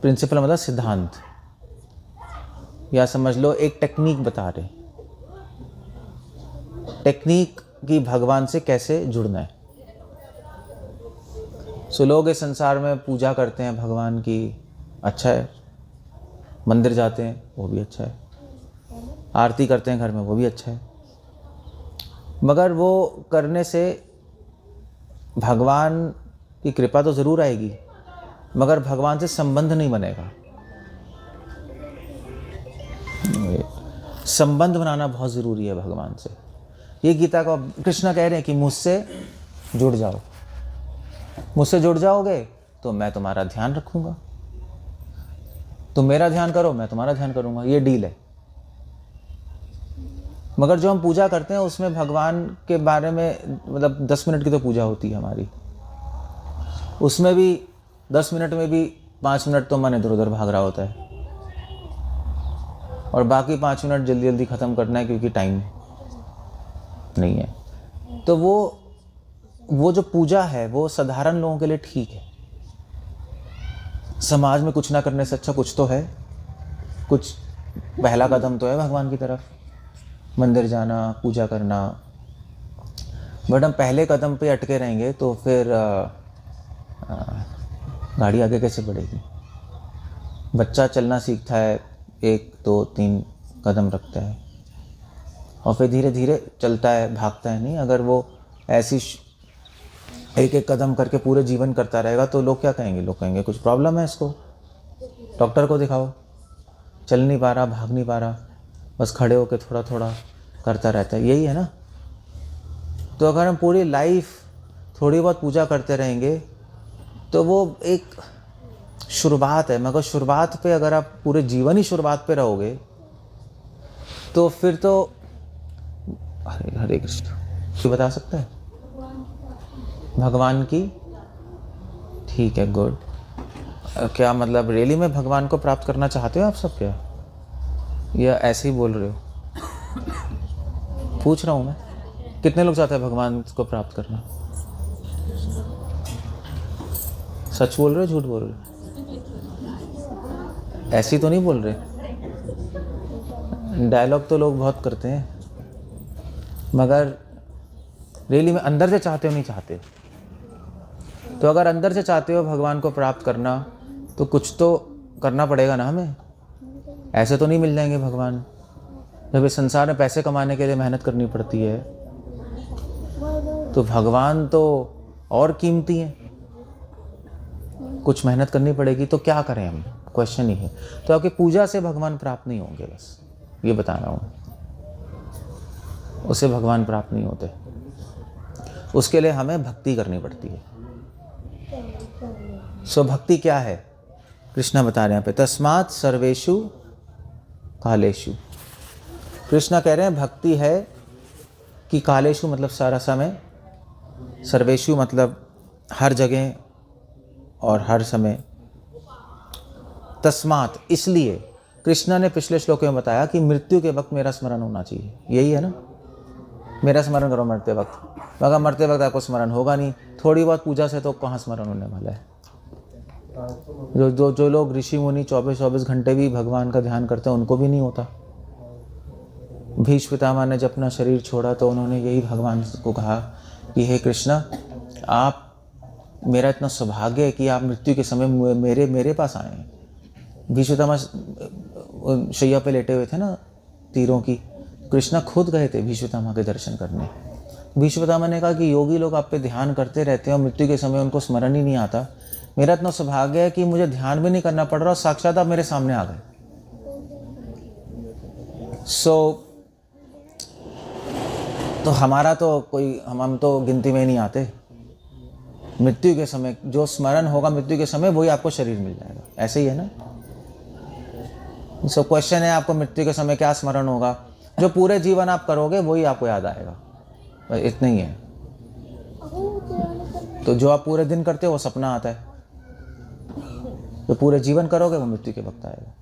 Principal मतलब सिद्धांत, या समझ लो एक टेक्निक बता रहे, टेक्निक कि भगवान से कैसे जुड़ना है। सो लोग इस संसार में पूजा करते हैं भगवान की, अच्छा है, मंदिर जाते हैं वो भी अच्छा है, आरती करते हैं घर में वो भी अच्छा है, मगर वो करने से भगवान की कृपा तो ज़रूर आएगी, मगर भगवान से संबंध नहीं बनेगा। संबंध बनाना बहुत ज़रूरी है भगवान से। ये गीता का कृष्ण कह रहे हैं कि मुझसे जुड़ जाओ, मुझसे जुड़ जाओगे तो मैं तुम्हारा ध्यान रखूँगा, तुम मेरा ध्यान करो मैं तुम्हारा ध्यान करूँगा, ये डील है। मगर जो हम पूजा करते हैं उसमें भगवान के बारे में मतलब 10 मिनट की तो पूजा होती है हमारी, उसमें भी 10 मिनट में भी 5 मिनट तो मन इधर उधर भाग रहा होता है, और बाकी 5 मिनट जल्दी जल्दी ख़त्म करना है क्योंकि टाइम नहीं है। तो वो जो पूजा है वो साधारण लोगों के लिए ठीक है। समाज में कुछ ना करने से अच्छा कुछ तो है, कुछ पहला कदम तो है भगवान की तरफ, मंदिर जाना, पूजा करना। बट हम पहले कदम पे अटके रहेंगे तो फिर गाड़ी आगे कैसे बढ़ेगी। बच्चा चलना सीखता है, 1 2 3 कदम रखता है और फिर धीरे धीरे चलता है, भागता है नहीं। अगर वो ऐसी एक एक कदम करके पूरे जीवन करता रहेगा तो लोग क्या कहेंगे, लोग कहेंगे कुछ प्रॉब्लम है इसको, डॉक्टर को दिखाओ, चल नहीं पा रहा, भाग नहीं पा रहा, बस खड़े होकर थोड़ा थोड़ा करता रहता है, यही है ना। तो अगर हम पूरी लाइफ थोड़ी बहुत पूजा करते रहेंगे तो वो एक शुरुआत है, मगर शुरुआत पे अगर आप पूरे जीवन ही शुरुआत पे रहोगे तो फिर तो हरे हरे कृष्ण क्यों बता सकता है भगवान की, ठीक है, गुड। क्या मतलब रियली में भगवान को प्राप्त करना चाहते हो आप सब, क्या या ऐसे ही बोल रहे हो? पूछ रहा हूँ मैं, कितने लोग चाहते हैं भगवान को प्राप्त करना? सच बोल रहे हो, झूठ बोल रहे हो? ऐसे ही तो नहीं बोल रहे, डायलॉग तो लोग बहुत करते हैं, मगर रियली में अंदर से चाहते हो नहीं चाहते? तो अगर अंदर से चाहते हो भगवान को प्राप्त करना तो कुछ तो करना पड़ेगा ना हमें, ऐसे तो नहीं मिल जाएंगे भगवान। जब इस संसार में पैसे कमाने के लिए मेहनत करनी पड़ती है तो भगवान तो और कीमती हैं, कुछ मेहनत करनी पड़ेगी। तो क्या करें हम, क्वेश्चन ही है। तो आपकी पूजा से भगवान प्राप्त नहीं होंगे, बस ये बता रहा हूँ, उससे भगवान प्राप्त नहीं होते। उसके लिए हमें भक्ति करनी पड़ती है। सो भक्ति क्या है कृष्णा बता रहे हैं यहाँ पे, तस्मात् सर्वेषु कालेषु। कृष्णा कह रहे हैं भक्ति है कि कालेषु मतलब सारा समय, सर्वेषु मतलब हर जगह और हर समय, तस्मात् इसलिए। कृष्णा ने पिछले श्लोक में बताया कि मृत्यु के वक्त मेरा स्मरण होना चाहिए, यही है ना, मेरा स्मरण करो मरते वक्त। मगर मरते वक्त आपको स्मरण होगा नहीं, थोड़ी बहुत पूजा से तो कहाँ स्मरण होने वाला है। जो लोग ऋषि मुनि 24-24 घंटे भी भगवान का ध्यान करते हैं उनको भी नहीं होता। भीष्म पितामह ने जब अपना शरीर छोड़ा तो उन्होंने यही भगवान को कहा कि हे कृष्ण, आप, मेरा इतना सौभाग्य है कि आप मृत्यु के समय मेरे पास आए हैं। भीष्म पितामह शैया पे लेटे हुए थे ना तीरों की, कृष्णा खुद गए थे भीष्म पितामह के दर्शन करने। भीष्म पितामह ने कहा कि योगी लोग आप पे ध्यान करते रहते हैं और मृत्यु के समय उनको स्मरण ही नहीं आता, मेरा इतना सौभाग्य है कि मुझे ध्यान भी नहीं करना पड़ रहा और साक्षात आप मेरे सामने आ गए। तो हमारा तो कोई, हम तो गिनती में नहीं आते। मृत्यु के समय जो स्मरण होगा मृत्यु के समय वही आपको शरीर मिल जाएगा, ऐसे ही है ना। सो क्वेश्चन है आपको मृत्यु के समय क्या स्मरण होगा, जो पूरे जीवन आप करोगे वही आपको याद आएगा, इतना ही है। तो जो आप पूरे दिन करते हो वो सपना आता है, जो पूरे जीवन करोगे वो मृत्यु के वक्त आएगा।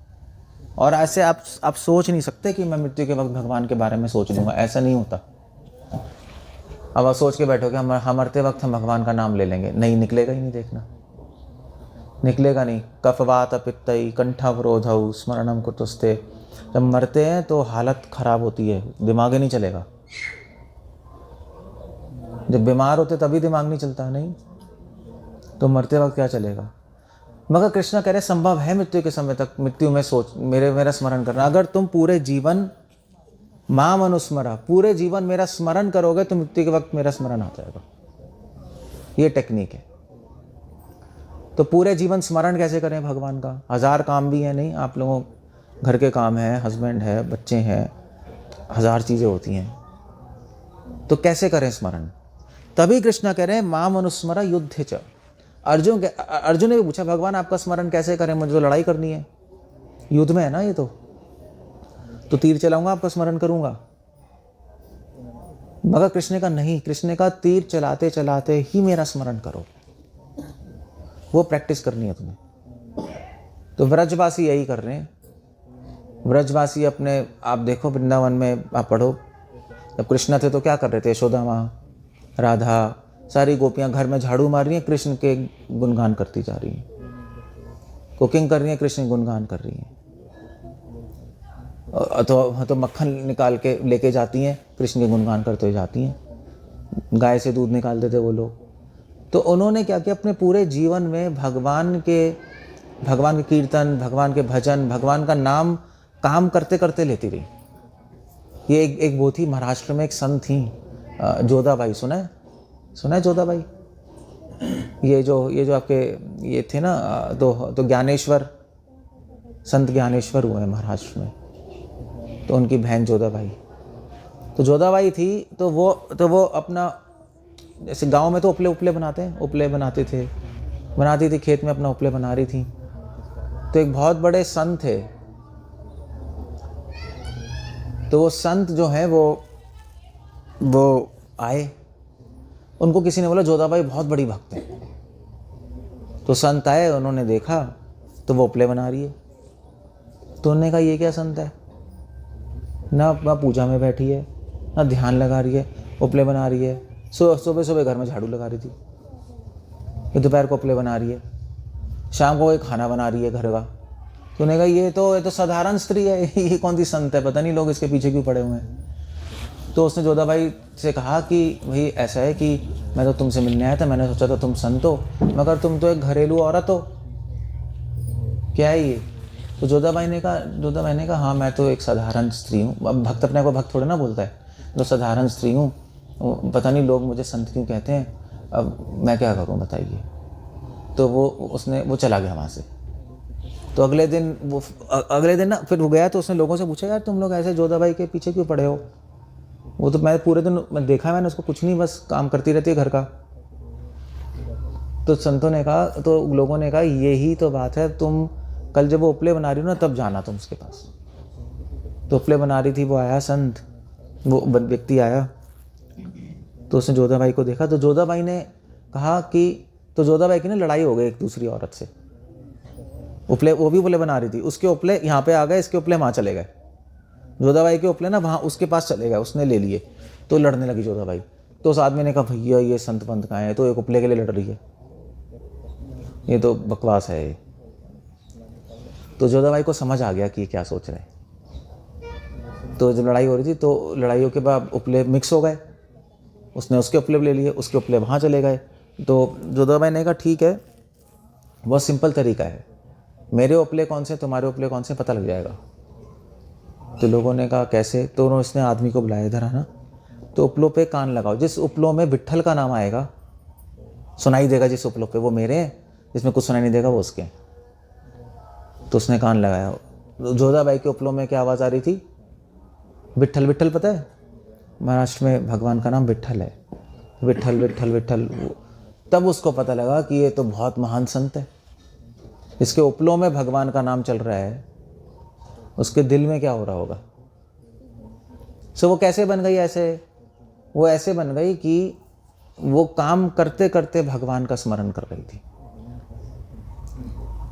और ऐसे आप सोच नहीं सकते कि मैं मृत्यु के वक्त भगवान के बारे में सोच लूँगा, ऐसा नहीं होता। अब आप सोच के बैठोगे हम मरते वक्त हम भगवान का नाम ले लेंगे, नहीं निकलेगा ही नहीं, देखना। निकलेगा नहीं। कफवात पित्तई कंठावरोधौ स्मरणम कुतुस्ते। जब मरते हैं तो हालत ख़राब होती है, दिमाग ही नहीं चलेगा। जब बीमार होते तभी दिमाग नहीं चलता, नहीं तो मरते वक्त क्या चलेगा। मगर कृष्ण कह रहे संभव है मृत्यु के समय तक, मृत्यु में सोच मेरा स्मरण करना। अगर तुम पूरे जीवन माम अनुस्मरा, पूरे जीवन मेरा स्मरण करोगे तो मृत्यु के वक्त मेरा स्मरण आ जाएगा। ये टेक्निक है। तो पूरे जीवन स्मरण कैसे करें भगवान का। 1000 काम भी है, नहीं आप लोगों घर के काम है, हस्बैंड है, बच्चे हैं, 1000 चीज़ें होती हैं। तो कैसे करें स्मरण। तभी कृष्ण कह रहे हैं माम अनुस्मरा युद्धे च। अर्जुन ने भी पूछा भगवान आपका स्मरण कैसे करें, मुझे तो लड़ाई करनी है, युद्ध में है ना ये तो तीर चलाऊंगा आपका स्मरण करूंगा। मगर कृष्ण का नहीं, कृष्ण का तीर चलाते चलाते ही मेरा स्मरण करो, वो प्रैक्टिस करनी है तुम्हें। तो व्रजवासी यही कर रहे हैं। व्रजवासी अपने, आप देखो वृंदावन में आप पढ़ो, जब कृष्ण थे तो क्या कर रहे थे, यशोदा माँ, राधा, सारी गोपियाँ घर में झाड़ू मार रही हैं, कृष्ण के गुणगान करती जा रही हैं। कुकिंग कर रही हैं, कृष्ण गुणगान कर रही हैं। तो मक्खन निकाल के लेके जाती हैं, कृष्ण के गुणगान करते हुए जाती हैं। गाय से दूध निकालते थे वो लोग। तो उन्होंने क्या किया, अपने पूरे जीवन में भगवान के कीर्तन, भगवान के भजन, भगवान का नाम काम करते करते लेती रही। ये एक वो थी, महाराष्ट्र में एक संत थी, जोधाबाई, सुना है जोधाबाई। ये जो आपके ये थे ना, तो ज्ञानेश्वर, संत ज्ञानेश्वर हुए हैं महाराष्ट्र में, तो उनकी बहन जोधाबाई। तो जोधाबाई थी तो वो अपना, जैसे गांव में तो उपले बनाते हैं, उपले बनाती थी, खेत में अपना उपले बना रही थी। तो एक बहुत बड़े संत थे, तो वो संत जो है वो आए, उनको किसी ने बोला जोधाबाई बहुत बड़ी भक्त है। तो संत आए, उन्होंने देखा तो वो उपले बना रही है। तो उन्होंने कहा ये क्या संत है, ना पूजा में बैठी है, ना ध्यान लगा रही है, उपले बना रही है। सुबह घर में झाड़ू लगा रही थी, दोपहर को उपले बना रही है, शाम को एक खाना बना रही है घर का। तो उन्होंने कहा ये तो साधारण स्त्री है, ये कौन सी संत है, पता नहीं लोग इसके पीछे क्यों पड़े हुए हैं। तो उसने जोधाबाई से कहा कि भाई ऐसा है कि मैं तो तुमसे मिलने आया था, मैंने सोचा था तुम संत हो, मगर तुम तो एक घरेलू औरत हो, क्या है ये। तो जोधाबाई ने कहा हाँ मैं तो एक साधारण स्त्री हूँ। अब भक्त अपने को भक्त थोड़ा ना बोलता है, तो साधारण स्त्री हूँ, पता नहीं लोग मुझे संत क्यों कहते हैं, अब मैं क्या करूँ बताइए। तो वो चला गया वहाँ से। तो अगले दिन ना फिर वो गया, तो उसने लोगों से पूछा यार तुम लोग ऐसे जोधाबाई के पीछे क्यों पड़े हो। वो तो मैं पूरे दिन देखा मैंने उसको, कुछ नहीं बस काम करती रहती है घर का। तो संतों ने कहा, तो लोगों ने कहा यही तो बात है, तुम कल जब वो उपले बना रही हो ना तब जाना तुम उसके पास। तो उपले बना रही थी, वो आया संत, वो व्यक्ति आया, तो उसने जोधाबाई को देखा। तो जोधाबाई ने कहा कि, तो जोधाबाई की ना लड़ाई हो गई एक दूसरी औरत से। उपले, वो भी उपले बना रही थी, उसके उपले यहाँ पे आ गए, इसके उपले वहाँ चले गए। जोधाबाई के उपले ना वहाँ उसके पास चले गए, उसने ले लिए। तो लड़ने लगी जोधाबाई। तो उस आदमी ने कहा भैया ये संत पंत कहाँ है, तो एक उपले के लिए लड़ रही है, ये तो बकवास है ये। तो जोधाबाई को समझ आ गया कि क्या सोच रहे हैं। तो जब लड़ाई हो रही थी तो लड़ाइयों के बाद उपले मिक्स हो गए, उसने उसके उपले ले लिए, उसके उपले वहाँ चले गए। तो जोधाबाई ने कहा ठीक है, बहुत सिंपल तरीका है, मेरे उपले कौन से तुम्हारे उपले कौन से पता लग जाएगा। तो लोगों ने कहा कैसे। तो उन्होंने इसने आदमी को बुलाया, इधर आना, तो उपलों पे कान लगाओ, जिस उपलों में विट्ठल का नाम आएगा सुनाई देगा, जिस उपलों पे वो मेरे हैं, जिसमें कुछ सुनाई नहीं देगा वो उसके। तो उसने कान लगाया। जोधाबाई के उपलों में क्या आवाज़ आ रही थी, विट्ठल। विट्ठल पता है महाराष्ट्र में भगवान का नाम विट्ठल है, विट्ठल विट्ठल विट्ठल। तब उसको पता लगा कि ये तो बहुत महान संत है, इसके उपलों में भगवान का नाम चल रहा है, उसके दिल में क्या हो रहा होगा। सो वो कैसे बन गई ऐसे, वो ऐसे बन गई कि वो काम करते करते भगवान का स्मरण कर रही थी।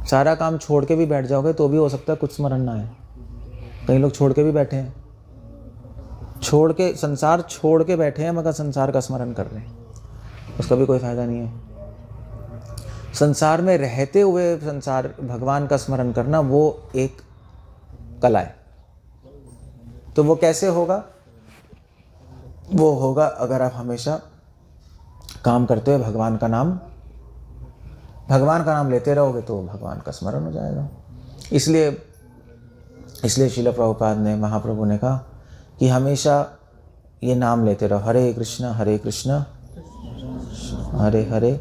सारा काम छोड़ के भी बैठ जाओगे तो भी हो सकता है कुछ स्मरण ना आए। कई लोग छोड़ के भी बैठे हैं, संसार छोड़ के बैठे हैं, मगर संसार का स्मरण कर रहे हैं, उसका भी कोई फायदा नहीं है। संसार में रहते हुए संसार भगवान का स्मरण करना वो एक कला है। तो वो कैसे होगा? वो होगा अगर आप हमेशा काम करते हुए भगवान का नाम लेते रहोगे तो भगवान का स्मरण हो जाएगा। इसलिए श्रील प्रभुपाद ने, महाप्रभु ने कहा कि हमेशा ये नाम लेते रहो, हरे कृष्णा हरे हरे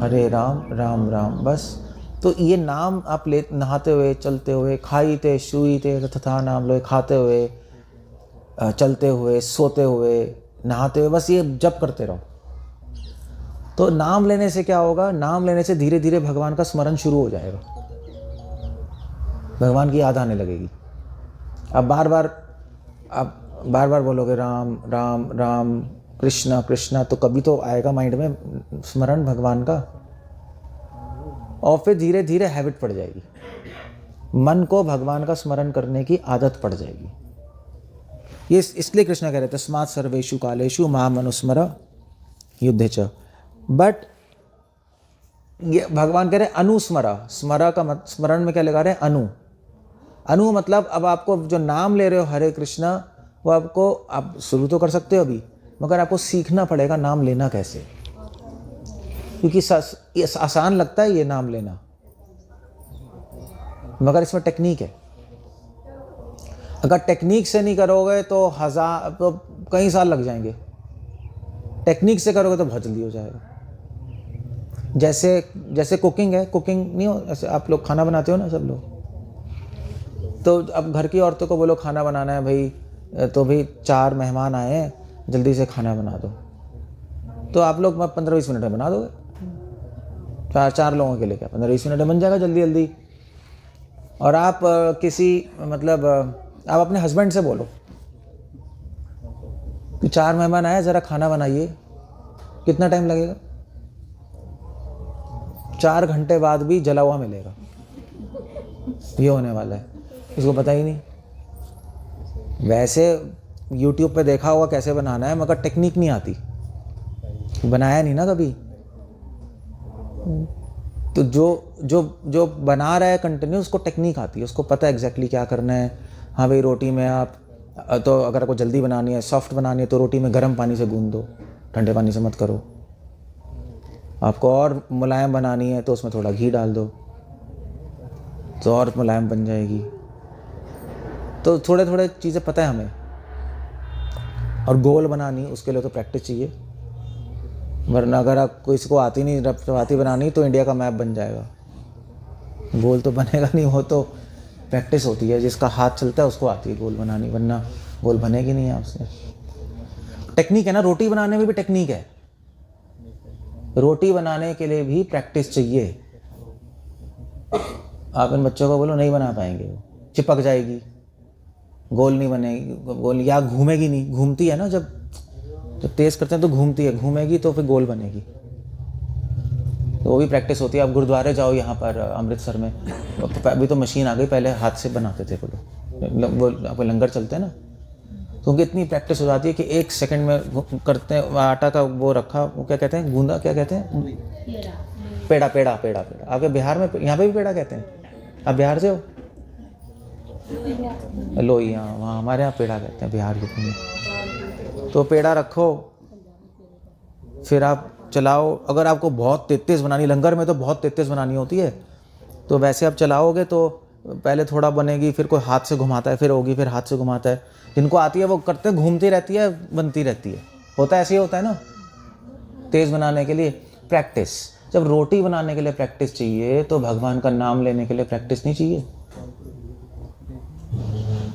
हरे राम राम राम। बस तो ये नाम आप ले, नहाते हुए, चलते हुए, खाईते शुईते तथा नाम लो, खाते हुए, चलते हुए, सोते हुए, नहाते हुए, बस ये जप करते रहो। तो नाम लेने से क्या होगा? नाम लेने से धीरे धीरे भगवान का स्मरण शुरू हो जाएगा, भगवान की याद आने लगेगी। अब बार बार बोलोगे राम राम राम, कृष्णा कृष्णा, तो कभी तो आएगा माइंड में स्मरण भगवान का, और फिर धीरे धीरे हैबिट पड़ जाएगी, मन को भगवान का स्मरण करने की आदत पड़ जाएगी। ये इसलिए कृष्ण कह रहे थे तस्मात् सर्वेषु कालेषु माम अनुस्मर युद्धे च। बट ये भगवान कह रहे हैं अनुस्मरा। स्मरा का स्मरण में क्या लगा रहे हैं? अनु मतलब अब आपको जो नाम ले रहे हो हरे कृष्णा, वो आपको, आप शुरू तो कर सकते हो अभी, मगर आपको सीखना पड़ेगा नाम लेना कैसे, क्योंकि ये आसान लगता है ये नाम लेना, मगर इसमें टेक्निक है। अगर टेक्निक से नहीं करोगे तो कई साल लग जाएंगे, टेक्निक से करोगे तो बहुत जल्दी हो जाएगा। जैसे कुकिंग है, कुकिंग नहीं हो, ऐसे आप लोग खाना बनाते हो ना सब लोग, तो अब घर की औरतों को बोलो खाना बनाना है भाई, तो भाई 4 मेहमान आए हैं, जल्दी से खाना बना दो, तो आप लोग 15-20 मिनट में बना दोगे। 4 लोगों के लिए क्या 15-20 मिनट में बन जाएगा जल्दी जल्दी। और आप आप अपने हस्बैंड से बोलो कि 4 मेहमान आए, ज़रा खाना बनाइए, कितना टाइम लगेगा? 4 घंटे बाद भी जला हुआ मिलेगा, ये होने वाला है, इसको पता ही नहीं। वैसे YouTube पे देखा होगा कैसे बनाना है, मगर टेक्निक नहीं आती, बनाया नहीं ना कभी। तो जो बना रहा है कंटिन्यू, उसको टेक्निक आती है, उसको पता है एग्जैक्टली क्या करना है। हाँ भाई, रोटी में आप तो अगर आपको जल्दी बनानी है, सॉफ्ट बनानी है, तो रोटी में गर्म पानी से गूंद दो, ठंडे पानी से मत करो। आपको और मुलायम बनानी है तो उसमें थोड़ा घी डाल दो, तो और मुलायम बन जाएगी। तो थोड़े थोड़े चीज़ें पता है हमें। और गोल बनानी, उसके लिए तो प्रैक्टिस चाहिए, वरना अगर आप कोई इसको आती नहीं चपाती बनानी तो इंडिया का मैप बन जाएगा, गोल तो बनेगा नहीं। वो तो प्रैक्टिस होती है, जिसका हाथ चलता है उसको आती है गोल बनानी, वरना गोल बनेगी नहीं आपसे। टेक्निक है ना, रोटी बनाने में भी टेक्निक है, रोटी बनाने के लिए भी प्रैक्टिस चाहिए। आप इन बच्चों को बोलो नहीं बना पाएंगे, वो चिपक जाएगी, गोल नहीं बनेगी, गोल या घूमेगी नहीं, घूमती है ना, जब तेज़ करते हैं तो घूमती है, घूमेगी तो फिर गोल बनेगी। तो वो भी प्रैक्टिस होती है। आप गुरुद्वारे जाओ यहाँ पर अमृतसर में, अभी तो मशीन आ गई, पहले हाथ से बनाते थे वो आपको लंगर चलते हैं ना, तो उनकी इतनी प्रैक्टिस हो जाती है कि 1 सेकंड में करते हैं। आटा का वो रखा, वो क्या कहते हैं, गूंदा क्या कहते हैं, पेड़ा। आपके बिहार में यहाँ पे भी पेड़ा कहते हैं? आप बिहार से हो? लोई, हाँ, वहाँ हमारे यहाँ पेड़ा कहते हैं बिहार के। तो पेड़ा रखो, फिर आप चलाओ। अगर आपको बहुत तेज़ बनानी, लंगर में तो बहुत तेज़ बनानी होती है, तो वैसे आप चलाओगे तो पहले थोड़ा बनेगी, फिर कोई हाथ से घुमाता है, फिर होगी, फिर हाथ से घुमाता है। जिनको आती है वो करते हैं, घूमती रहती है, बनती रहती है। होता है ऐसे ही होता है ना, तेज़ बनाने के लिए प्रैक्टिस। जब रोटी बनाने के लिए प्रैक्टिस चाहिए तो भगवान का नाम लेने के लिए प्रैक्टिस नहीं चाहिए?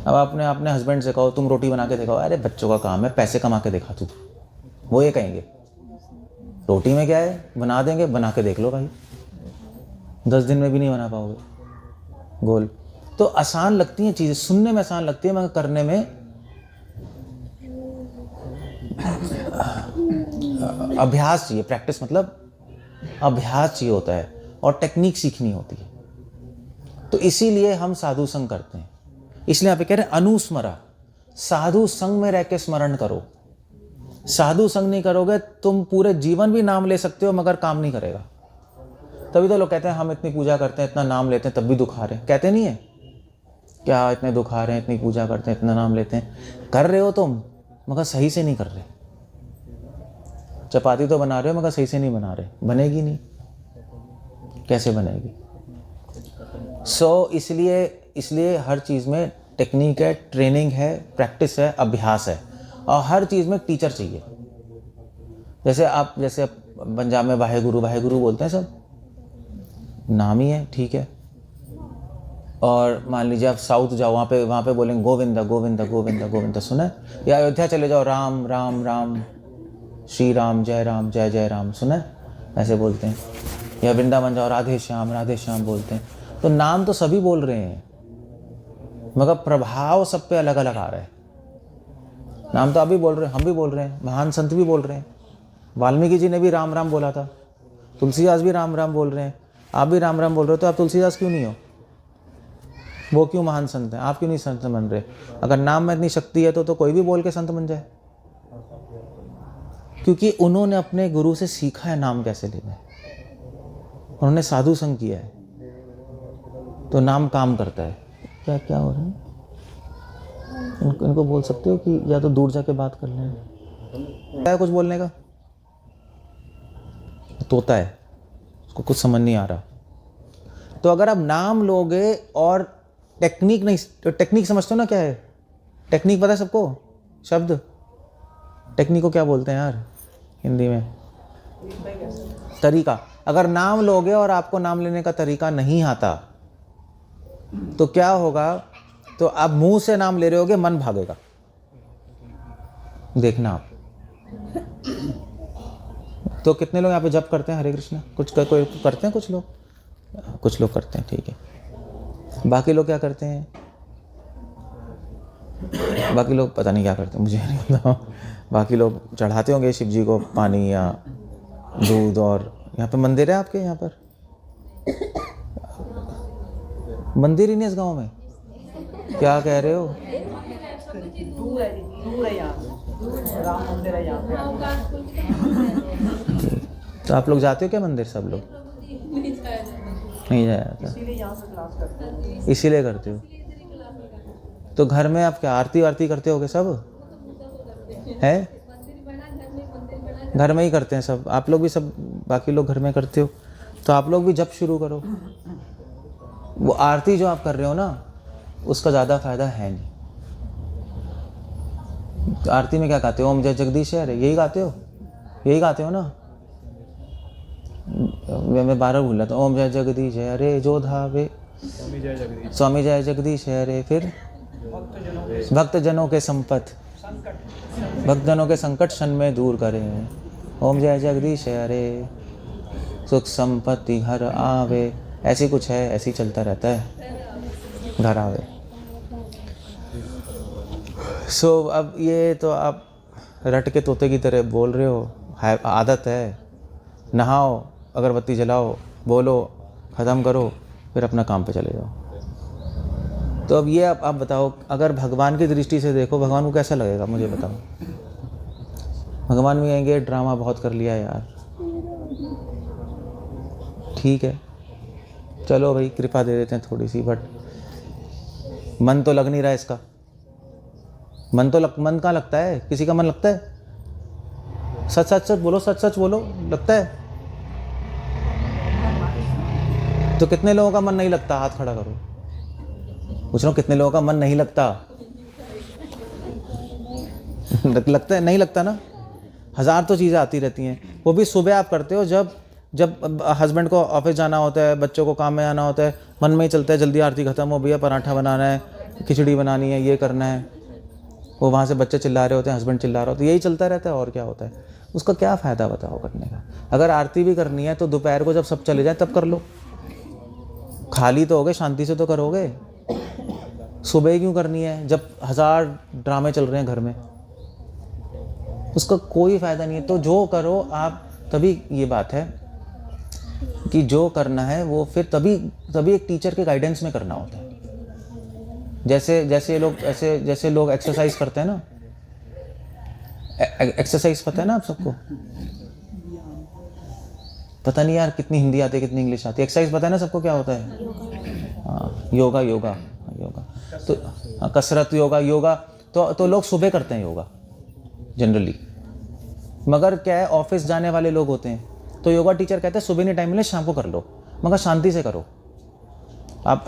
अब आपने अपने हस्बैंड से कहो तुम रोटी बना के दिखाओ, अरे बच्चों का काम है, पैसे कमा के दिखा तू, वो ये कहेंगे रोटी में क्या है, बना देंगे, बना के देख लो भाई, 10 दिन में भी नहीं बना पाओगे गोल। तो आसान लगती हैं चीज़ें, सुनने में आसान लगती है, मगर करने में अभ्यास चाहिए। प्रैक्टिस मतलब अभ्यास चाहिए होता है, और टेक्निक सीखनी होती है। तो इसीलिए हम साधु संग करते हैं। इसलिए यहाँ पे कह रहे हैं अनुस्मरा, साधु संग में रह के स्मरण करो। साधु संग नहीं करोगे तुम पूरे जीवन भी नाम ले सकते हो, मगर काम नहीं करेगा। तभी तो लोग कहते हैं हम इतनी पूजा करते हैं, इतना नाम लेते हैं, तब भी दुख आ रहे हैं। कहते नहीं है क्या इतने दुख आ रहे हैं, इतनी पूजा करते हैं, इतना नाम लेते हैं। कर रहे हो तुम, मगर सही से नहीं कर रहे। चपाती तो बना रहे हो मगर सही से नहीं बना रहे, बनेगी नहीं, कैसे बनेगी? इसलिए हर चीज़ में टेक्निक है, ट्रेनिंग है, प्रैक्टिस है, अभ्यास है, और हर चीज़ में टीचर चाहिए। जैसे पंजाब में वाहेगुरु वाहेगुरु बोलते हैं, सब नाम ही है, ठीक है। और मान लीजिए आप साउथ जाओ, वहाँ पे बोलेंगे गोविंदा गोविंदा गोविंदा गोविंदा, सुना है? या अयोध्या चले जाओ, राम राम राम, श्री राम जय जय राम, सुना है? ऐसे बोलते हैं। या वृंदावन जाओ, राधे श्याम बोलते हैं। तो नाम तो सभी बोल रहे हैं, मगर प्रभाव सब पे अलग अलग आ रहा है। नाम तो आप भी बोल रहे हैं, हम भी बोल रहे हैं, महान संत भी बोल रहे हैं। वाल्मीकि जी ने भी राम राम बोला था, तुलसीदास भी राम राम बोल रहे हैं, आप भी राम राम बोल रहे हो। तो आप तुलसीदास क्यों नहीं हो? वो क्यों महान संत हैं, आप क्यों नहीं संत बन रहे? अगर नाम में इतनी शक्ति है तो कोई भी बोल के संत बन जाए, क्योंकि उन्होंने अपने गुरु से सीखा है नाम कैसे लेना है, उन्होंने साधु संग किया है, तो नाम काम करता है। क्या हो रहा है? इनको बोल सकते हो कि या तो दूर जाके बात कर लें। क्या है कुछ बोलने का? तोता है, उसको कुछ समझ नहीं आ रहा। तो अगर आप नाम लोगे और टेक्निक नहीं, तो टेक्निक समझते हो ना क्या है? टेक्निक पता है सबको? शब्द टेक्निक को क्या बोलते हैं यार हिंदी में? तरीका। अगर नाम लोगे और आपको नाम लेने का तरीका नहीं आता तो क्या होगा? तो आप मुंह से नाम ले रहे होगे, मन भागेगा, देखना आप। तो कितने लोग यहाँ पे जप करते हैं हरे कृष्णा? कोई करते हैं, कुछ लोग करते हैं, ठीक है। बाकी लोग क्या करते हैं? बाकी लोग पता नहीं क्या करते, मुझे नहीं पता। बाकी लोग चढ़ाते होंगे शिव जी को पानी या दूध। और यहाँ पे मंदिर है आपके? यहाँ पर मंदिर ही नहीं इस गांव में? क्या कह रहे हो? दूर है यहाँ, राम मंदिर है यहाँ पे। तो आप लोग जाते हो क्या मंदिर? सब लोग नहीं जाया जाता, इसीलिए यहाँ से क्लास करते हैं। इसीलिए करते हो। तो घर में आप क्या आरती वारती करते होगे? सब है, घर में ही करते हैं सब। आप लोग भी सब, बाकी लोग घर में करते हो, तो आप लोग भी जप शुरू करो। वो आरती जो आप कर रहे हो ना, उसका ज़्यादा फायदा है नहीं। तो आरती में क्या गाते हो? ओम जय जगदीश हरे, यही गाते हो ना? मैं 12 भूल रहा था। ओम जय जगदीश हरे जो धावे, स्वामी जय जगदीश हरे, फिर भक्त जनों के संकट क्षण में दूर करें। ओम जय जगदीश हरे, सुख संपत्ति घर आवे, ऐसी कुछ है, ऐसे ही चलता रहता है, घर आवे। अब ये तो आप रट के तोते की तरह बोल रहे हो, आदत है। नहाओ, अगरबत्ती जलाओ, बोलो, ख़त्म करो, फिर अपना काम पे चले जाओ। तो अब ये आप बताओ, अगर भगवान की दृष्टि से देखो, भगवान को कैसा लगेगा? मुझे बताओ। भगवान भी कहेंगे ड्रामा बहुत कर लिया यार, ठीक है चलो भाई कृपा दे देते हैं थोड़ी सी, बट मन तो लग नहीं रहा है इसका। मन कहाँ लगता है? किसी का मन लगता है? सच बोलो, लगता है? तो कितने लोगों का मन नहीं लगता? हाथ खड़ा करो, पूछ रहा हूँ कितने लोगों का मन नहीं लगता? लगता है? नहीं लगता ना? 1000 तो चीज़ें आती रहती हैं। वो भी सुबह आप करते हो, जब हस्बैंड को ऑफिस जाना होता है, बच्चों को काम में आना होता है, मन में ही चलता है जल्दी आरती खत्म हो, भैया पराठा बनाना है, खिचड़ी बनानी है, ये करना है। वो वहाँ से बच्चे चिल्ला रहे होते हैं, हस्बैंड चिल्ला रहा होता है, यही चलता रहता है। और क्या होता है? उसका क्या फ़ायदा बताओ करने का? अगर आरती भी करनी है तो दोपहर को जब सब चले जाए तब कर लो, खाली तो हो गए, शांति से तो करोगे। सुबह क्यों करनी है जब 1000 ड्रामे चल रहे हैं घर में? उसका कोई फ़ायदा नहीं है। तो जो करो आप, तभी ये बात है कि जो करना है वो फिर तभी एक टीचर के गाइडेंस में करना होता है। जैसे लोग एक्सरसाइज करते हैं ना, एक्सरसाइज पता है ना आप सबको? पता नहीं यार कितनी हिंदी आती है कितनी इंग्लिश आती है। एक्सरसाइज पता है ना सबको क्या होता है? हाँ, योगा योगा योगा तो हाँ, कसरत योगा तो लोग सुबह करते हैं योगा जनरली। मगर क्या है, ऑफिस जाने वाले लोग होते हैं तो योगा टीचर कहते हैं सुबह नहीं टाइम मिले शाम को कर लो, मगर शांति से करो। आप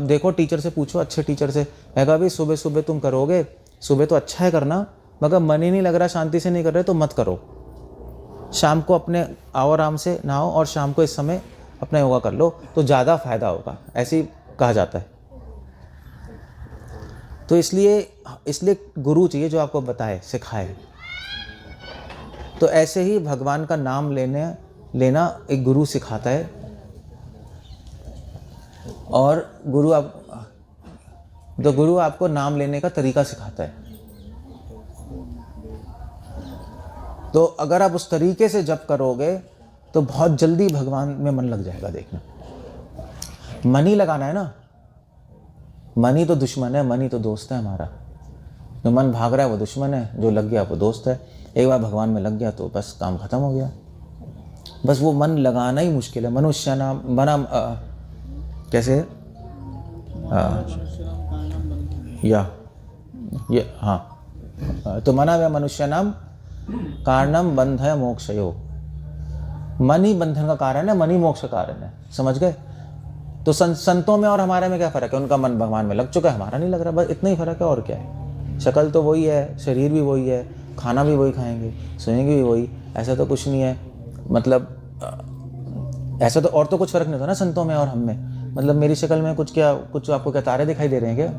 देखो, टीचर से पूछो, अच्छे टीचर से, कहेगा भाई सुबह सुबह तुम करोगे, सुबह तो अच्छा है करना, मगर मन ही नहीं लग रहा, शांति से नहीं कर रहे तो मत करो। शाम को अपने आओ, आराम से नहाओ और शाम को इस समय अपना योगा कर लो तो ज़्यादा फायदा होगा, ऐसे ही कहा जाता है। तो इसलिए गुरु चाहिए जो आपको बताए, सिखाए। तो ऐसे ही भगवान का नाम लेना एक गुरु सिखाता है, और गुरु आपको नाम लेने का तरीका सिखाता है। तो अगर आप उस तरीके से जप करोगे तो बहुत जल्दी भगवान में मन लग जाएगा। देखना, मन ही लगाना है ना, मन ही तो दुश्मन है, मन ही तो दोस्त है हमारा। जो मन भाग रहा है वो दुश्मन है, जो लग गया वो दोस्त है। एक बार भगवान में लग गया तो बस काम खत्म हो गया। बस वो मन लगाना ही मुश्किल है। मनुष्य नाम बना कैसे हाँ, तो मना व मनुष्य नाम कारणम बंधय मोक्षयो। मन ही बंधन का कारण है, मन ही मोक्ष का कारण है। समझ गए? तो संतों में और हमारे में क्या फ़र्क है? उनका मन भगवान में लग चुका है, हमारा नहीं लग रहा, बस इतना ही फ़र्क है। और क्या है? शक्ल तो वही है, शरीर भी वही है, खाना भी वही खाएंगे, सोएंगे भी वही, ऐसा तो कुछ नहीं है। मतलब ऐसा तो और तो कुछ फ़र्क नहीं होता ना संतों में और हम में। मतलब मेरी शक्ल में कुछ आपको क्या तारे दिखाई दे रहे हैं क्या?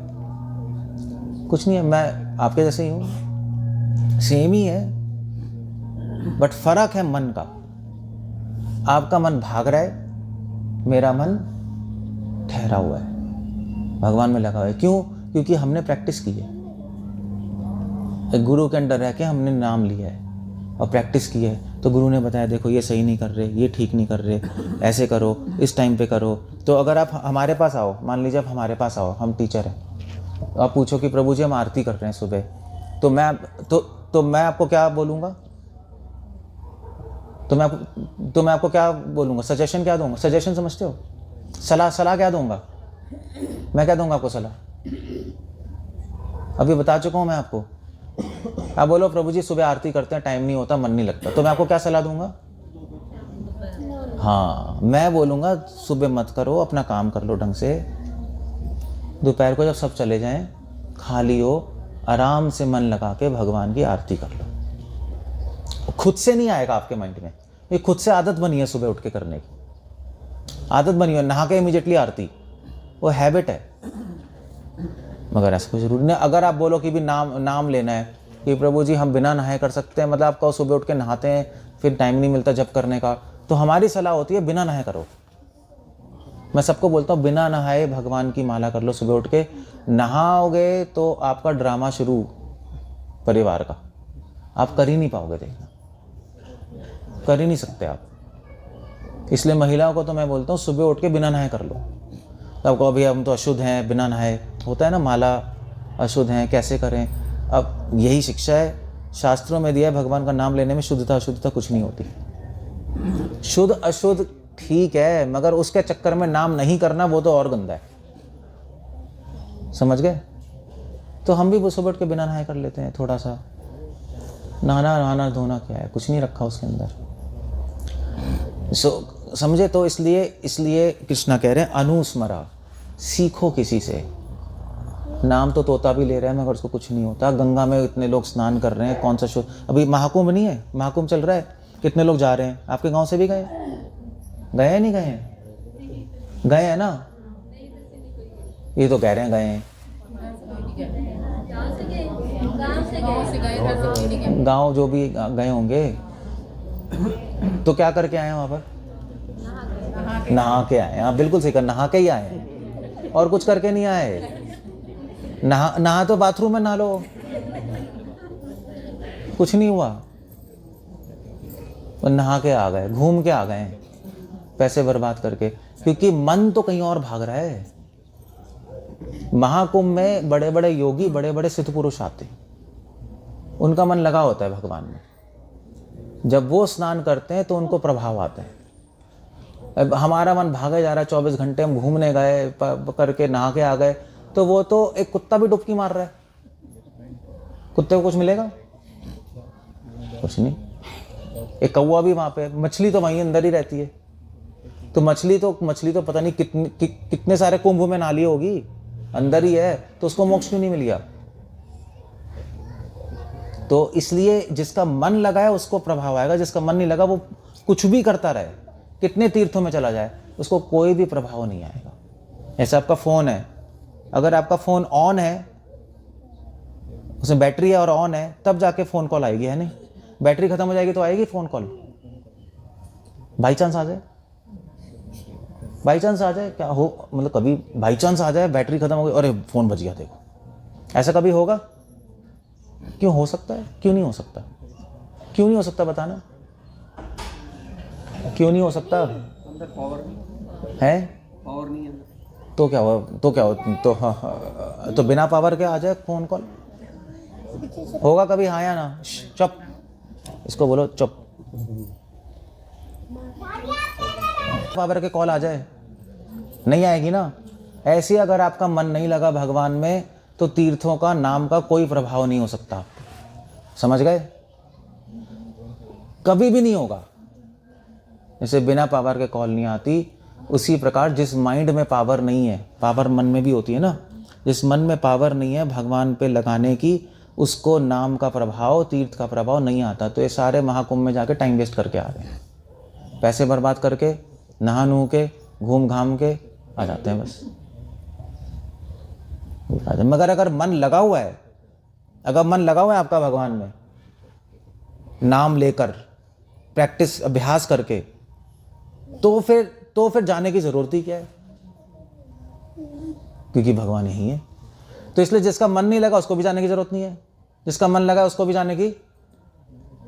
कुछ नहीं है, मैं आपके जैसे ही हूँ, सेम ही है, बट फ़र्क है मन का। आपका मन भाग रहा है, मेरा मन ठहरा हुआ है, भगवान में लगा हुआ है। क्यों? क्योंकि हमने प्रैक्टिस की है, एक गुरु के अंडर रह के हमने नाम लिया है और प्रैक्टिस की है। तो गुरु ने बताया देखो ये सही नहीं कर रहे, ये ठीक नहीं कर रहे, ऐसे करो, इस टाइम पे करो। तो अगर आप हमारे पास आओ, मान लीजिए आप हमारे पास आओ, हम टीचर हैं, आप पूछो कि प्रभु जी हम आरती कर रहे हैं सुबह, तो मैं आपको क्या बोलूँगा? तो मैं आपको क्या बोलूँगा? सजेशन क्या दूंगा? सजेशन समझते हो? सलाह क्या दूंगा? मैं क्या दूंगा आपको सलाह? अभी बता चुका हूँ मैं आपको। आप बोलो प्रभु जी सुबह आरती करते हैं, टाइम नहीं होता, मन नहीं लगता, तो मैं आपको क्या सलाह दूंगा? हाँ, मैं बोलूँगा सुबह मत करो, अपना काम कर लो ढंग से, दोपहर को जब सब चले जाएं, खाली हो, आराम से मन लगा के भगवान की आरती कर लो। खुद से नहीं आएगा आपके माइंड में, ये खुद से आदत बनी है सुबह उठ के करने की, आदत बनी है, नहा के इमीडिएटली आरती, वो हैबिट है। मगर ऐसा कोई ज़रूरी नहीं। अगर आप बोलो कि भी नाम लेना है कि प्रभु जी हम बिना नहाए कर सकते हैं, मतलब आप कहो सुबह उठ के नहाते हैं फिर टाइम नहीं मिलता जप करने का, तो हमारी सलाह होती है बिना नहाए करो। मैं सबको बोलता हूँ बिना नहाए भगवान की माला कर लो सुबह उठ के। नहाओगे तो आपका ड्रामा शुरू परिवार का, आप कर ही नहीं पाओगे, देखना कर ही नहीं सकते आप। इसलिए महिलाओं को तो मैं बोलता हूँ सुबह उठ के बिना नहाए कर लो। तो आपको अभी हम तो अशुद्ध हैं, बिना नहाए होता है ना, माला अशुद्ध हैं, कैसे करें? अब यही शिक्षा है, शास्त्रों में दिया है, भगवान का नाम लेने में शुद्धता अशुद्धता कुछ नहीं होती। शुद्ध अशुद्ध ठीक है, मगर उसके चक्कर में नाम नहीं करना वो तो और गंदा है। समझ गए? तो हम भी सुबह उठ के बिना नहाए कर लेते हैं। थोड़ा सा नहाना धोना क्या है, कुछ नहीं रखा उसके अंदर। समझे? तो इसलिए कृष्णा कह रहे हैं अनुस्मरा, सीखो किसी से। नाम तो तोता भी ले रहा है मगर उसको कुछ नहीं होता। गंगा में इतने लोग स्नान कर रहे हैं, कौन सा शुद्ध, अभी महाकुंभ नहीं है, महाकुंभ चल रहा है, कितने लोग जा रहे हैं। आपके गांव से भी गए नहीं गए हैं ना? ये तो कह रहे हैं गए हैं, गांव जो भी गए होंगे तो क्या करके आए हैं वहां पर? नहा के आए। हाँ बिल्कुल सही कर, नहा के ही आए हैं, और कुछ करके नहीं आए। नहा तो बाथरूम में नहा लो, कुछ नहीं हुआ, और नहा के आ गए, घूम के आ गए, पैसे बर्बाद करके, क्योंकि मन तो कहीं और भाग रहा है। महाकुंभ में बड़े बड़े योगी, बड़े बड़े सिद्ध पुरुष आते, उनका मन लगा होता है भगवान में। जब वो स्नान करते हैं तो उनको प्रभाव आता है, अब हमारा मन भागे जा रहा है, 24 घंटे हम घूमने गए, करके नहा के आ गए, तो वो तो एक कुत्ता भी डुबकी मार रहा है, कुत्ते को कुछ मिलेगा? कुछ नहीं। एक कौवा भी वहाँ पे, मछली तो वहीं अंदर ही रहती है, तो मछली तो पता नहीं कितने सारे कुंभ में नाली होगी, अंदर ही है, तो उसको मोक्ष क्यों नहीं मिल गया? तो इसलिए जिसका मन लगा है उसको प्रभाव आएगा, जिसका मन नहीं लगा वो कुछ भी करता रहे, कितने तीर्थों में चला जाए, उसको कोई भी प्रभाव नहीं आएगा। ऐसा आपका फ़ोन है, अगर आपका फ़ोन ऑन है, उसमें बैटरी है और ऑन है, तब जाके फ़ोन कॉल आएगी, है नहीं? बैटरी खत्म हो जाएगी तो आएगी फ़ोन कॉल? बाई चांस आ जाए, बाई चांस आ जाए, क्या हो, मतलब कभी बाई चांस आ जाए बैटरी खत्म हो गई, अरे फ़ोन बज गया, देखो, ऐसा कभी होगा? क्यों हो सकता है? क्यों नहीं हो सकता? क्यों नहीं हो सकता बताना, क्यों नहीं हो सकता? अंदर पावर नहीं है, पावर नहीं है। तो क्या हुआ? तो क्या हो? तो हाँ, तो बिना पावर के आ जाए फ़ोन कॉल, होगा कभी? हाँ या ना? चुप, इसको बोलो चुप। पावर के कॉल आ जाए, नहीं आएगी ना? ऐसे अगर आपका मन नहीं लगा भगवान में, तो तीर्थों का, नाम का कोई प्रभाव नहीं हो सकता आपको, समझ गए? कभी भी नहीं होगा। जैसे बिना पावर के कॉल नहीं आती, उसी प्रकार जिस माइंड में पावर नहीं है, पावर मन में भी होती है ना, जिस मन में पावर नहीं है भगवान पे लगाने की, उसको नाम का प्रभाव, तीर्थ का प्रभाव नहीं आता। तो ये सारे महाकुंभ में जाके टाइम वेस्ट करके आ रहे हैं, पैसे बर्बाद करके, नहा नू के, घूम घाम के आ जाते हैं बस। मगर अगर मन लगा हुआ है, अगर मन लगा हुआ है आपका भगवान में, नाम लेकर, प्रैक्टिस, अभ्यास करके, तो फिर जाने की जरूरत ही क्या है? क्योंकि भगवान यही है। तो इसलिए जिसका मन नहीं लगा उसको भी जाने की जरूरत नहीं है, जिसका मन लगा उसको भी जाने की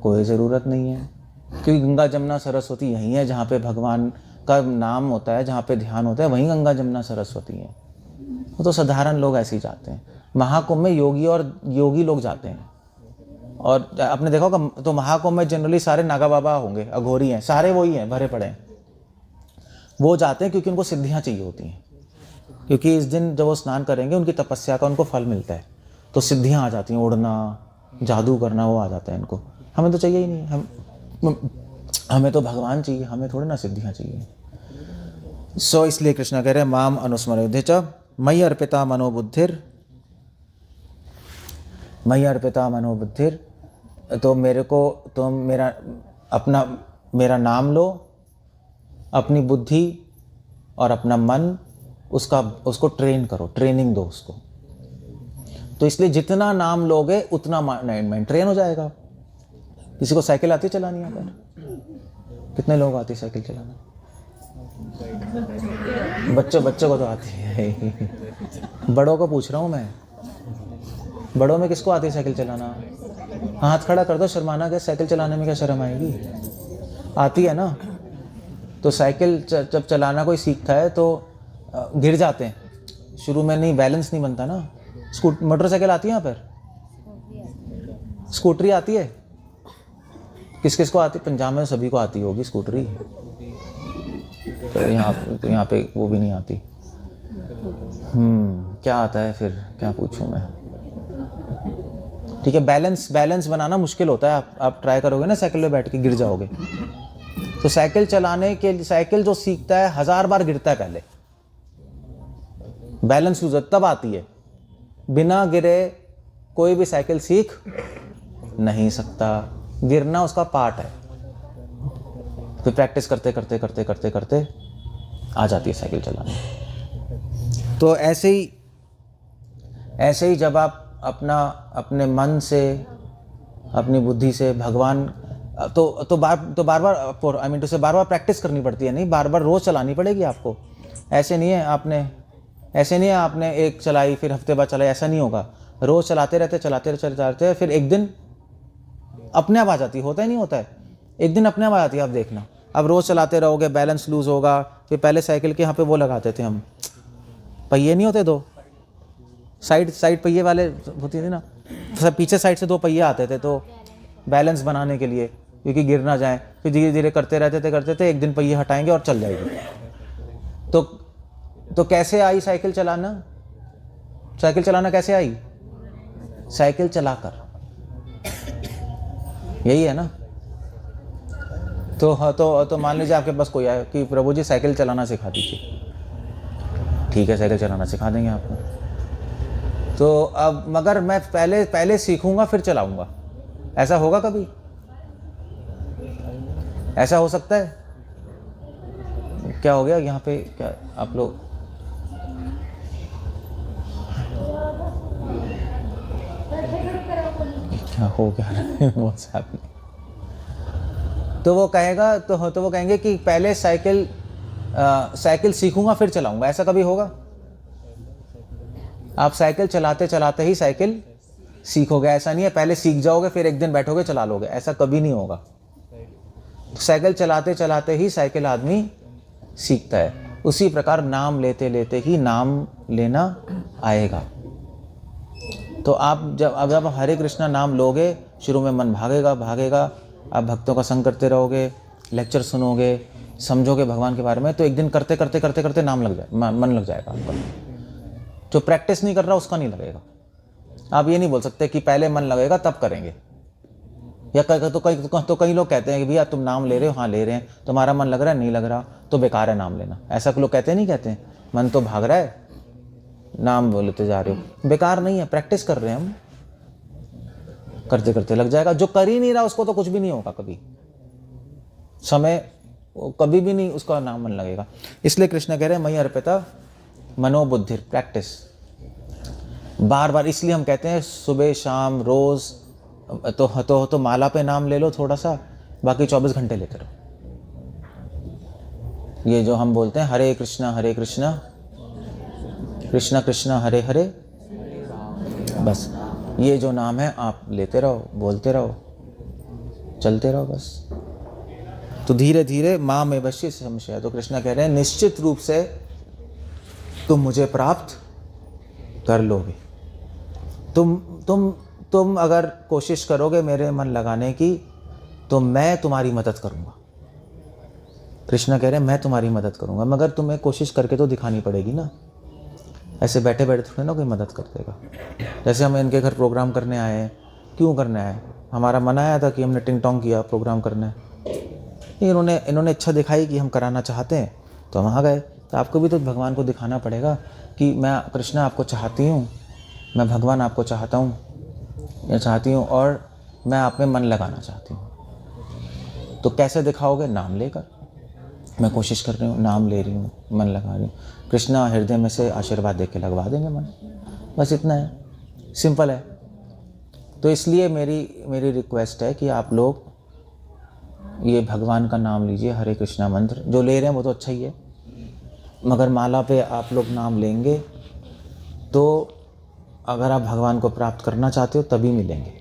कोई जरूरत नहीं है। क्योंकि गंगा जमुना सरस्वती यही है, जहाँ पे भगवान का नाम होता है, जहाँ पे ध्यान होता है, वहीं गंगा जमुना सरस्वती है। वो तो साधारण लोग ऐसे ही जाते हैं। महाकुंभ में योगी लोग जाते हैं। और आपने देखा होगा, तो महाकुंभ में जनरली सारे नागा बाबा होंगे, अघोरी हैं, सारे वही हैं, भरे पड़े हैं। वो जाते हैं क्योंकि उनको सिद्धियां चाहिए होती हैं, क्योंकि इस दिन जब वो स्नान करेंगे उनकी तपस्या का उनको फल मिलता है, तो सिद्धियां आ जाती हैं, उड़ना, जादू करना, वो आ जाता है इनको। हमें तो चाहिए ही नहीं, हमें तो भगवान चाहिए, हमें थोड़ी ना सिद्धियां चाहिए। इसलिए कृष्ण कह रहे हैं, माम अनुस्मरेद्य च मयि अर्पिता मनोबुद्धिर, मयि अर्पिता मनोबुद्धिर। तो मेरे को, तो मेरा नाम लो, अपनी बुद्धि और अपना मन, उसको ट्रेन करो, ट्रेनिंग दो उसको। तो इसलिए जितना नाम लोगे उतना माइंड ट्रेन हो जाएगा। किसी को साइकिल आती है चलानी? यहाँ पर कितने लोग आती है साइकिल चलाना? बच्चों को तो आती है। बड़ों को पूछ रहा हूँ मैं, बड़ों में किसको आती है साइकिल चलाना? हाथ खड़ा कर दो, शर्माना क्या? साइकिल चलाने में क्या शर्म आएगी? आती है ना। तो साइकिल जब चलाना कोई सीखता है तो गिर जाते हैं शुरू में, नहीं बैलेंस नहीं बनता ना। मोटरसाइकिल आती है यहाँ पर? स्कूटरी आती है? किस किस को आती? पंजाब में सभी को आती होगी स्कूटरी, तो यहाँ पे वो भी नहीं आती। क्या आता है फिर, क्या पूछूं मैं? ठीक है, बैलेंस बनाना मुश्किल होता है। आप ट्राई करोगे ना साइकिल पे बैठ के, गिर जाओगे। तो साइकिल चलाने के लिए, साइकिल जो सीखता है 1000 बार गिरता है पहले, बैलेंस लूज तब आती है। बिना गिरे कोई भी साइकिल सीख नहीं सकता, गिरना उसका पार्ट है। तो प्रैक्टिस करते करते करते करते करते आ जाती है साइकिल चलाने। तो ऐसे ही जब आप अपने मन से, अपनी बुद्धि से भगवान, तो बार बार प्रैक्टिस करनी पड़ती है। नहीं, बार बार रोज चलानी पड़ेगी आपको। ऐसे नहीं है आपने एक चलाई फिर हफ्ते बाद चलाई, ऐसा नहीं होगा। रोज चलाते रहते, फिर एक दिन अपने आप आ जाती है। होता ही नहीं होता है, एक दिन अपने आप आ जाती है। आप देखना, अब रोज चलाते रहोगे, बैलेंस लूज होगा। फिर पहले साइकिल के यहाँ पे वो लगाते थे हम, पहिए नहीं होते दो, साइड पहिए वाले होती थी ना, सब पीछे साइड से 2 पहिए आते थे, तो बैलेंस बनाने के लिए क्योंकि गिर ना जाए। फिर धीरे धीरे करते रहते एक दिन पहिए हटाएंगे और चल जाएगी। तो कैसे आई साइकिल चलाना? साइकिल चलाना कैसे आई? साइकिल चलाकर। यही है ना। तो मान लीजिए आपके पास कोई आए कि प्रभु जी साइकिल चलाना सिखा दीजिए। ठीक है, साइकिल चलाना सिखा देंगे आपको। तो अब मगर मैं पहले सीखूंगा फिर चलाऊंगा, ऐसा होगा कभी? ऐसा हो सकता है? क्या हो गया यहाँ पे? क्या आप लोग क्या हो गया? व्हाट्सएप में तो वो कहेगा तो वो कहेंगे कि पहले साइकिल सीखूंगा फिर चलाऊंगा। ऐसा कभी होगा? आप साइकिल चलाते चलाते ही साइकिल सीखोगे, ऐसा नहीं है पहले सीख जाओगे फिर एक दिन बैठोगे चला लोगे, ऐसा कभी नहीं होगा। तो साइकिल चलाते चलाते ही साइकिल आदमी सीखता है। उसी प्रकार नाम लेते लेते ही नाम लेना आएगा। तो आप जब हरे कृष्णा नाम लोगे, शुरू में मन भागेगा, आप भक्तों का संग करते रहोगे, लेक्चर सुनोगे, समझोगे भगवान के बारे में, तो एक दिन करते करते मन लग जाएगा आपका। जो प्रैक्टिस नहीं कर रहा उसका नहीं लगेगा। आप ये नहीं बोल सकते कि पहले मन लगेगा तब करेंगे। या तो कई लोग कहते हैं कि भैया तुम नाम ले रहे हो, हाँ ले रहे हैं, तुम्हारा मन लग रहा है, नहीं लग रहा तो बेकार है नाम लेना। ऐसा लोग कहते नहीं कहते? मन तो भाग रहा है, नाम बोलते जा रहे हो, बेकार नहीं है, प्रैक्टिस कर रहे हैं हम, करते करते लग जाएगा। जो कर ही नहीं रहा उसको तो कुछ भी नहीं होगा कभी, समय कभी भी नहीं उसका नाम मन लगेगा। इसलिए कृष्ण कह रहे हैं मयि अर्पिता मनोबुद्धि, प्रैक्टिस बार बार। इसलिए हम कहते हैं सुबह शाम रोज तो माला पे नाम ले लो थोड़ा सा, बाकी 24 घंटे लेते रहो। ये जो हम बोलते हैं हरे कृष्णा कृष्णा कृष्णा हरे हरे, बस ये जो नाम है आप लेते रहो, बोलते रहो, चलते रहो बस। तो धीरे धीरे माँ में वश्य संशय। तो कृष्णा कह रहे हैं निश्चित रूप से तुम मुझे प्राप्त कर लोगे। तुम अगर कोशिश करोगे मेरे मन लगाने की तो मैं तुम्हारी मदद करूंगा। कृष्णा कह रहे हैं मैं तुम्हारी मदद करूंगा, मगर तुम्हें कोशिश करके तो दिखानी पड़ेगी ना। ऐसे बैठे बैठे थोड़ी ना कोई मदद कर देगा। जैसे हम इनके घर प्रोग्राम करने आए हैं, क्यों करने आए? हमारा मन आया था कि हमने टिंग टोंग किया प्रोग्राम करना है, इन्होंने इच्छा दिखाई कि हम कराना चाहते हैं तो हम आ गए। तो आपको भी तो भगवान को दिखाना पड़ेगा कि मैं कृष्णा आपको चाहती हूँ, मैं भगवान आपको चाहता हूँ या चाहती हूँ, और मैं आप में मन लगाना चाहती हूँ। तो कैसे दिखाओगे? नाम लेकर। मैं कोशिश कर रही हूँ, नाम ले रही हूँ, मन लगा रही हूँ, कृष्णा हृदय में से आशीर्वाद दे के लगवा देंगे मन। बस इतना है, सिंपल है। तो इसलिए मेरी रिक्वेस्ट है कि आप लोग ये भगवान का नाम लीजिए, हरे कृष्णा मंत्र जो ले रहे हैं वो तो अच्छा ही है, मगर माला पे आप लोग नाम लेंगे तो अगर आप भगवान को प्राप्त करना चाहते हो तभी मिलेंगे।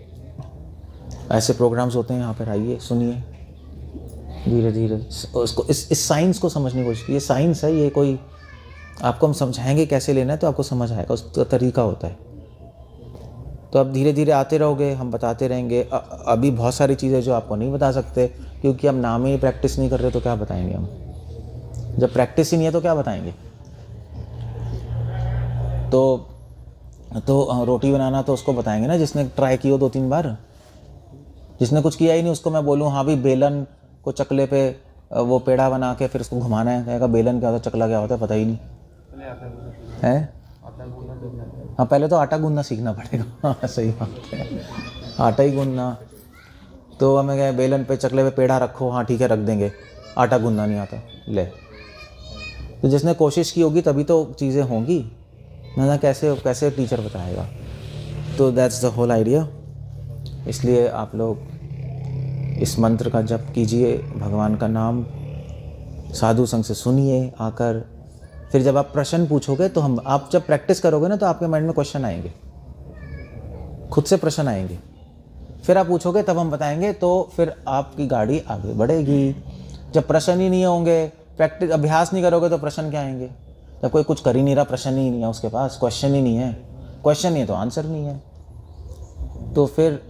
ऐसे प्रोग्राम्स होते हैं, यहाँ पर आइए, सुनिए, धीरे धीरे उसको इस साइंस को समझने की कोशिश कीजिए। साइंस है ये, कोई आपको हम समझाएंगे कैसे लेना है तो आपको समझ आएगा, उसका तरीका होता है। तो अब धीरे धीरे आते रहोगे, हम बताते रहेंगे। अभी बहुत सारी चीज़ें जो आपको नहीं बता सकते क्योंकि हम नाम ही प्रैक्टिस नहीं कर रहे, तो क्या बताएंगे हम? जब प्रैक्टिस ही नहीं है तो क्या बताएंगे? तो रोटी बनाना तो उसको बताएंगे ना जिसने ट्राई की हो 2-3 बार। जिसने कुछ किया ही नहीं उसको मैं बोलूँ हाँ भी बेलन को चकले पे वो पेड़ा बना के फिर उसको घुमाना है, कहेगा बेलन क्या होता है, चकला क्या होता है, पता ही नहीं है। हाँ पहले तो आटा गूंदना सीखना पड़ेगा। हाँ सही बात है, आटा ही गूंदना। तो हमें कहे बेलन पे चकले पे पेड़ा रखो, हाँ ठीक है रख देंगे, आटा गूंदना नहीं आता ले। तो जिसने कोशिश की होगी तभी तो चीज़ें होंगी, ना कैसे टीचर बताएगा। तो दैट्स द होल आइडिया। इसलिए आप लोग इस मंत्र का जप कीजिए, भगवान का नाम साधु संग से सुनिए आकर। फिर जब आप प्रश्न पूछोगे तो आप जब प्रैक्टिस करोगे ना तो आपके माइंड में क्वेश्चन आएंगे, खुद से प्रश्न आएंगे, फिर आप पूछोगे तब हम बताएंगे, तो फिर आपकी गाड़ी आगे बढ़ेगी। जब प्रश्न ही नहीं होंगे, प्रैक्टिस अभ्यास नहीं करोगे तो प्रश्न क्या आएंगे? जब कोई कुछ कर ही नहीं रहा, प्रश्न ही नहीं है उसके पास, क्वेश्चन ही नहीं है, क्वेश्चन नहीं है तो आंसर नहीं है। तो फिर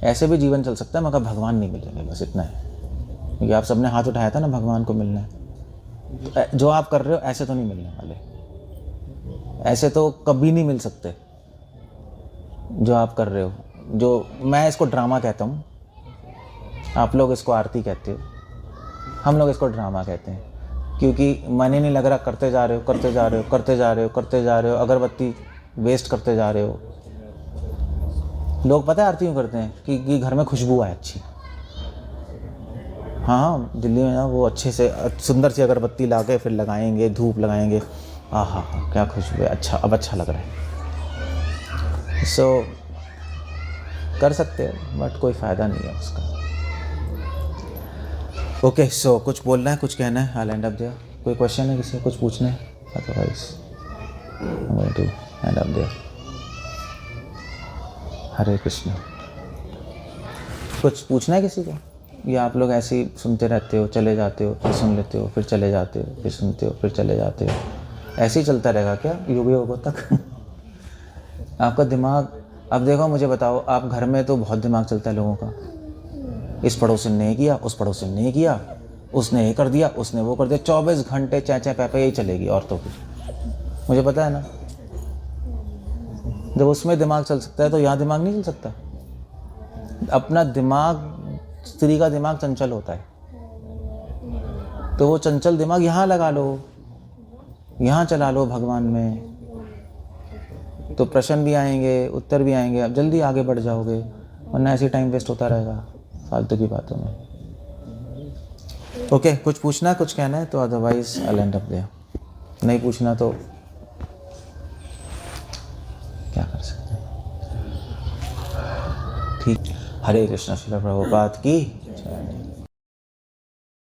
ऐसे भी जीवन चल सकता है मगर भगवान नहीं मिलेंगे, बस इतना है। क्योंकि आप सबने हाथ उठाया था ना भगवान को मिलना है, तो जो आप कर रहे हो ऐसे तो नहीं मिलने वाले, ऐसे तो कभी नहीं मिल सकते जो आप कर रहे हो। जो मैं इसको ड्रामा कहता हूँ, आप लोग इसको आरती कहते हो, हम लोग इसको ड्रामा कहते हैं। क्योंकि मन ही नहीं लग रहा, करते जा रहे हो, करते जा रहे हो, करते जा रहे हो, करते जा रहे हो, अगरबत्ती वेस्ट करते जा रहे हो। लोग पता है आरती क्यों करते हैं? कि घर में खुशबू आए अच्छी। हाँ, दिल्ली में ना वो अच्छे से सुंदर सी अगरबत्ती ला के फिर लगाएंगे, धूप लगाएंगे, हाँ, क्या खुशबू है, अच्छा, अब अच्छा लग रहा है। सो कर सकते हैं बट कोई फ़ायदा नहीं है उसका। ओके, सो कुछ बोलना है, कुछ कहना है? I end up there. कोई क्वेश्चन है किसी को, कुछ पूछना है? Otherwise I am going to end up there. Hare Krishna. कुछ पूछना है किसी को, या आप लोग ऐसे ही सुनते रहते हो, चले जाते हो, फिर सुन लेते हो, फिर चले जाते हो, फिर सुनते हो, फिर चले जाते हो? ऐसे ही चलता रहेगा क्या युगों तक? आपका दिमाग, अब देखो मुझे बताओ, आप घर में तो बहुत दिमाग चलता है लोगों का, इस पड़ोसी ने किया, उस पड़ोसी ने किया, उसने ये कर दिया, उसने वो कर दिया, 24 घंटे चै पे यही चलेगी औरतों की, मुझे पता है ना। जब उसमें दिमाग चल सकता है तो यहाँ दिमाग नहीं चल सकता? अपना दिमाग, स्त्री का दिमाग चंचल होता है, तो वो चंचल दिमाग यहाँ लगा लो, यहाँ चला लो भगवान में, तो प्रश्न भी आएंगे, उत्तर भी आएंगे, अब जल्दी आगे बढ़ जाओगे, वरना ऐसे टाइम वेस्ट होता रहेगा फालतू की बातों में। ओके, कुछ पूछना है, कुछ कहना है तो otherwise I end up there. नहीं पूछना तो क्या कर सकते हैं, ठीक। हरे कृष्ण। श्रील प्रभुपाद की जय।